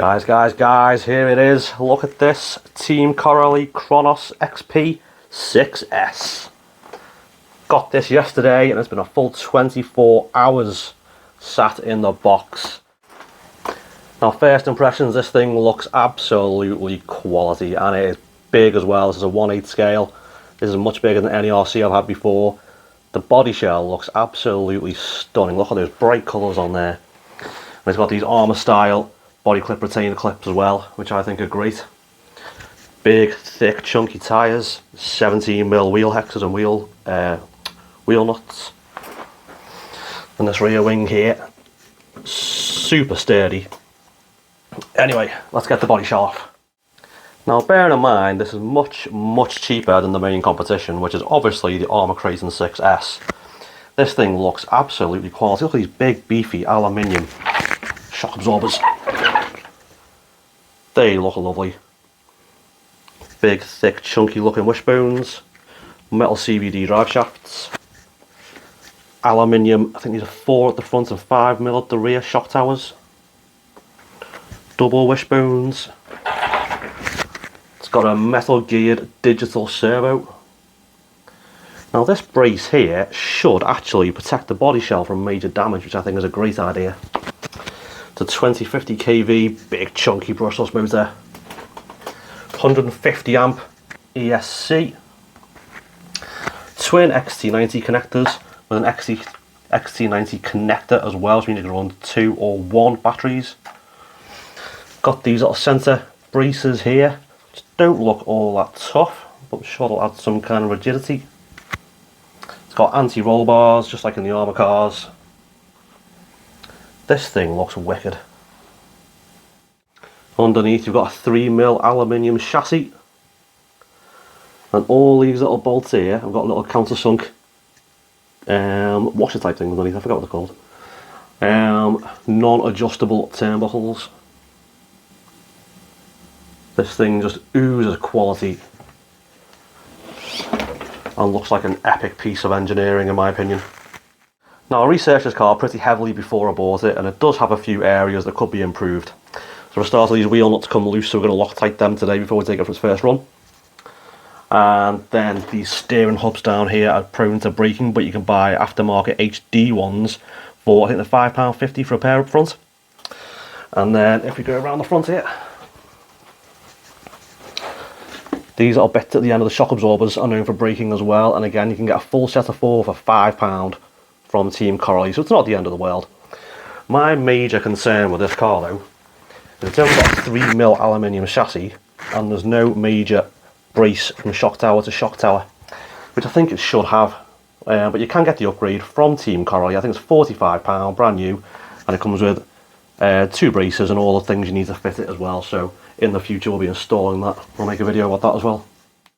Guys, here it is. Look at this Team Coralie Kronos XP 6S. Got this yesterday and it's been a full 24 hours sat in the box. Now, first impressions, this thing looks absolutely quality and it is big as well. This is a 1/8 scale. This is much bigger than any RC I've had before. The body shell looks absolutely stunning. Look at those bright colours on there. And it's got these armour style body clip retainer clips as well, which I think are great. Big, thick, chunky tyres, 17mm wheel hexes and wheel nuts. And this rear wing here, super sturdy. Anyway, let's get the body shell off. Now, bearing in mind, this is much cheaper than the main competition, which is obviously the Armour Kraton 6S. This thing looks absolutely quality. Look at these big, beefy aluminium shock absorbers. They look lovely. Big, thick, chunky looking wishbones. Metal CVD drive shafts. Aluminium, I think these are 4 at the front and 5mm at the rear shock towers. Double wishbones. It's got a metal geared digital servo. Now, this brace here should actually protect the body shell from major damage, which I think is a great idea. It's a 2050 kV big chunky brushless motor, 150 amp ESC, twin XT90 connectors with an XT90 connector as well, so you can run 2 or 1 batteries. Got these little centre braces here, which don't look all that tough, but I'm sure they'll add some kind of rigidity. It's got anti-roll bars, just like in the Armour cars. This thing looks wicked. Underneath you've got a 3mm aluminium chassis. And all these little bolts here, I've got a little countersunk washer type thing underneath, I forgot what they're called. Non-adjustable turnbuckles. This thing just oozes quality and looks like an epic piece of engineering in my opinion. Now, I researched this car pretty heavily before I bought it, and it does have a few areas that could be improved. So for a start, these wheel nuts come loose, so we're going to Loctite them today before we take it for its first run. And then these steering hubs down here are prone to breaking, but you can buy aftermarket HD ones for, I think they're £5.50 for a pair up front. And then if we go around the front here, these little bits at the end of the shock absorbers are known for braking as well, and again you can get a full set of 4 for £5 from Team Coralie, so it's not the end of the world. My major concern with this car though is it's only got a 3mm aluminium chassis and there's no major brace from shock tower to shock tower, which I think it should have, but you can get the upgrade from Team Coralie. I think it's £45 brand new, and it comes with 2 braces and all the things you need to fit it as well, so in the future we'll be installing that. We'll make a video about that as well.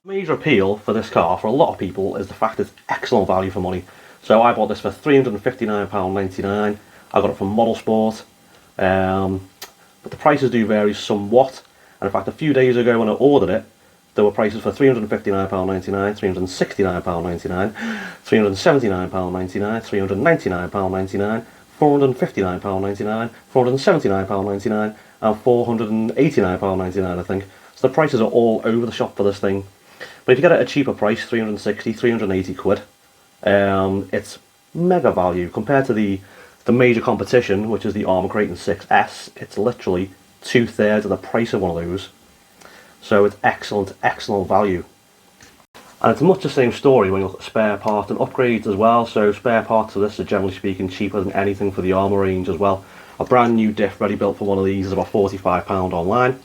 The major appeal for this car for a lot of people is the fact it's excellent value for money. So I bought this for £359.99. I got it from Model Sport, but the prices do vary somewhat. And in fact, a few days ago when I ordered it, there were prices for £359.99, £369.99, £379.99, £399.99, £459.99, £479.99, and £489.99, I think. So the prices are all over the shop for this thing. But if you get it at a cheaper price, 360, 380 quid, it's mega value compared to the major competition, which is the Armour Kraton 6S. It's literally 2/3 of the price of one of those, so it's excellent value. And it's much the same story when you look at spare parts and upgrades as well. So spare parts of this are generally speaking cheaper than anything for the Armour range as well. A brand new diff ready built for one of these is about £45 online,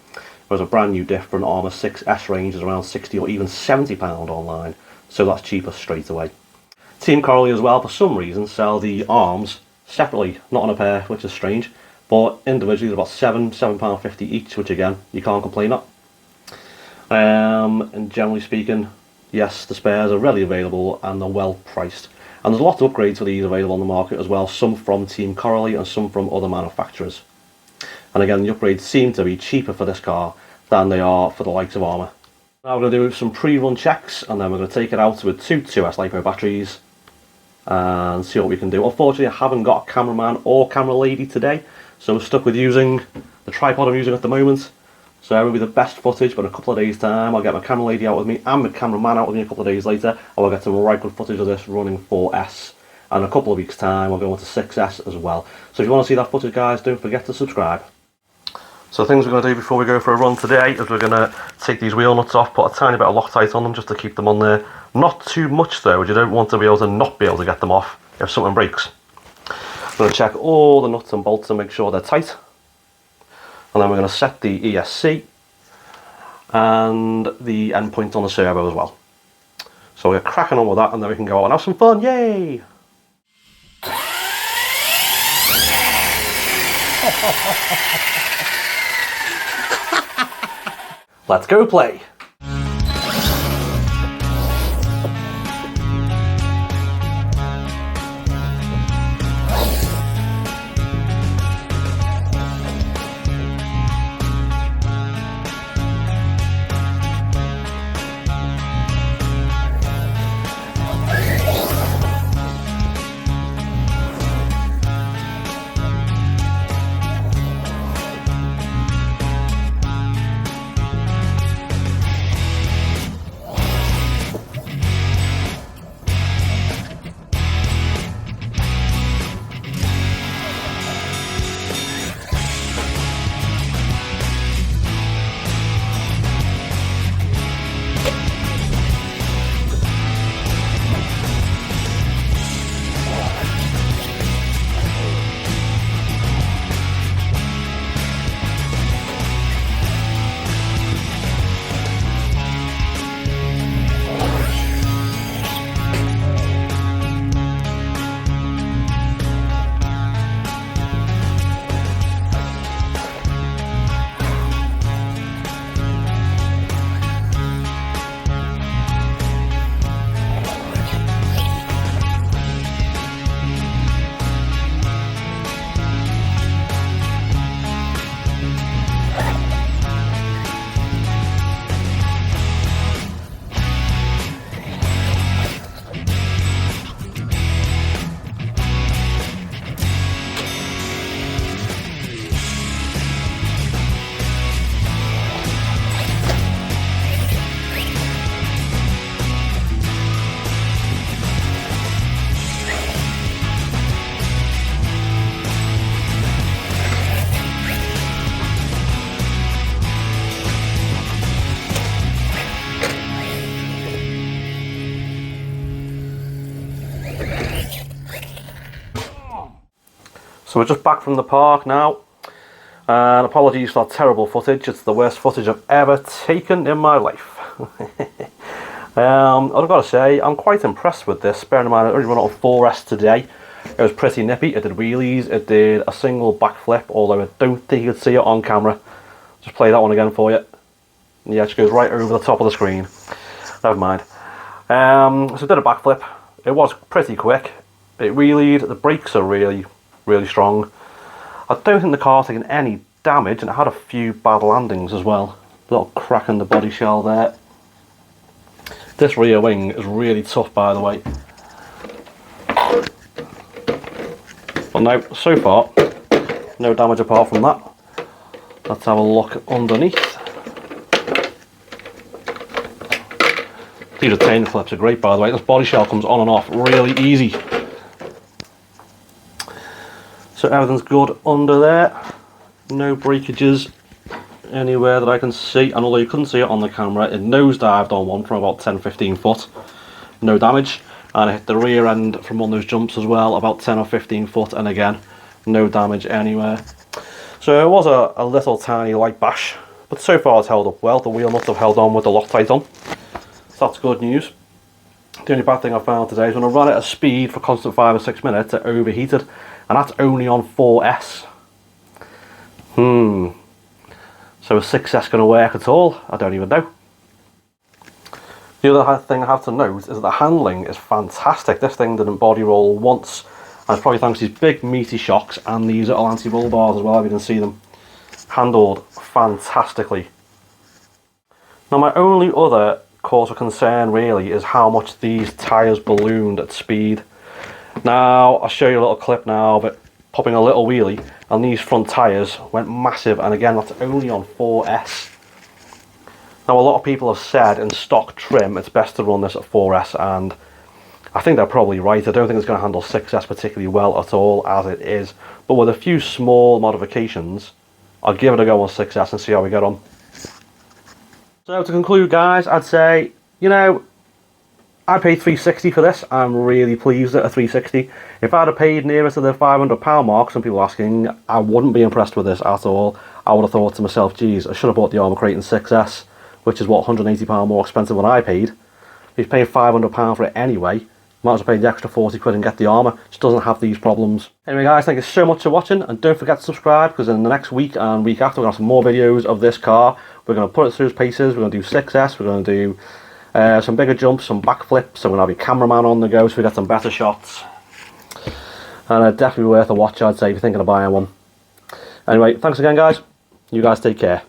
whereas a brand new diff for an Armour 6S range is around £60 or even £70 online, so that's cheaper straight away. Team Coralie as well, for some reason, sell the arms separately, not on a pair, which is strange, but individually they're about £7.50 each, which again, you can't complain at. And generally speaking, yes, the spares are readily available and they're well priced. And there's a lot of upgrades for these available on the market as well, some from Team Coralie and some from other manufacturers. And again, the upgrades seem to be cheaper for this car than they are for the likes of Armour. Now we're going to do some pre-run checks, and then we're going to take it out with 2 2S LiPo batteries and see what we can do. Unfortunately, I haven't got a cameraman or camera lady today, so we're stuck with using the the tripod I'm using at the moment. So it will be the best footage, but in a couple of days time I'll get my camera lady out with me and my cameraman out with me a couple of days later, and we'll get some right good footage of this running 4S. And in a couple of weeks time we'll go on to 6S as well. So if you want to see that footage, guys, don't forget to subscribe. So the things we're going to do before we go for a run today is we're going to take these wheel nuts off, put a tiny bit of Loctite on them just to keep them on there. Not too much though, as you don't want to be able to not be able to get them off if something breaks. I'm going to check all the nuts and bolts and make sure they're tight. And then we're going to set the ESC and the endpoint on the servo as well. So we're cracking on with that, and then we can go out and have some fun. Yay! Let's go play. So we're just back from the park now, and apologies for that terrible footage. It's the worst footage I've ever taken in my life. I've got to say, I'm quite impressed with this, bearing in mind I only run it on 4S today. It was pretty nippy, it did wheelies, it did a single backflip, although I don't think you could see it on camera. Just play that one again for you. Yeah, it just goes right over the top of the screen. Never mind. So it did a backflip. It was pretty quick. It wheelied, the brakes are really strong. I don't think the car's taken any damage, and it had a few bad landings as well. A little crack in the body shell there. This rear wing is really tough, by the way. But no, so far, no damage apart from that. Let's have a look underneath. These retainer clips are great, by the way. This body shell comes on and off really easy. So everything's good under there, no breakages anywhere that I can see, and although you couldn't see it on the camera, it nosedived on one from about 10-15 foot, no damage, and I hit the rear end from one of those jumps as well, about 10 or 15 foot, and again, no damage anywhere. So it was a little tiny light bash, but so far it's held up well. The wheel nuts have held on with the Loctite on, so that's good news. The only bad thing I found today is when I ran it at speed for constant 5 or 6 minutes, it overheated. And that's only on 4S. So is 6S going to work at all? I don't even know. The other thing I have to note is that the handling is fantastic. This thing didn't body roll once. And it's probably thanks to these big meaty shocks and these little anti-roll bars as well, if you can see them. Handled fantastically. Now my only other cause of concern really is how much these tyres ballooned at speed. Now, I'll show you a little clip now of it popping a little wheelie, and these front tyres went massive, and again that's only on 4S. Now a lot of people have said in stock trim it's best to run this at 4S, and I think they're probably right. I don't think it's going to handle 6S particularly well at all as it is, but with a few small modifications I'll give it a go on 6S and see how we get on. So to conclude guys, I'd say, you know, I paid $360 for this. I'm really pleased at a $360. If I'd have paid nearer to the £500 mark, some people are asking, I wouldn't be impressed with this at all. I would have thought to myself, geez, I should have bought the Armour Crate in 6S, which is what, £180 more expensive than I paid. If he's paying £500 for it anyway, might as well pay the extra 40 quid and get the Armour. It just doesn't have these problems. Anyway guys, thank you so much for watching, and don't forget to subscribe, because in the next week and week after we're going to have some more videos of this car. We're going to put it through its paces, we're going to do 6S, we're going to do some bigger jumps, some backflips. I'm going to have your cameraman on the go so we get some better shots. And definitely worth a watch, I'd say, if you're thinking of buying one. Anyway, thanks again guys. You guys take care.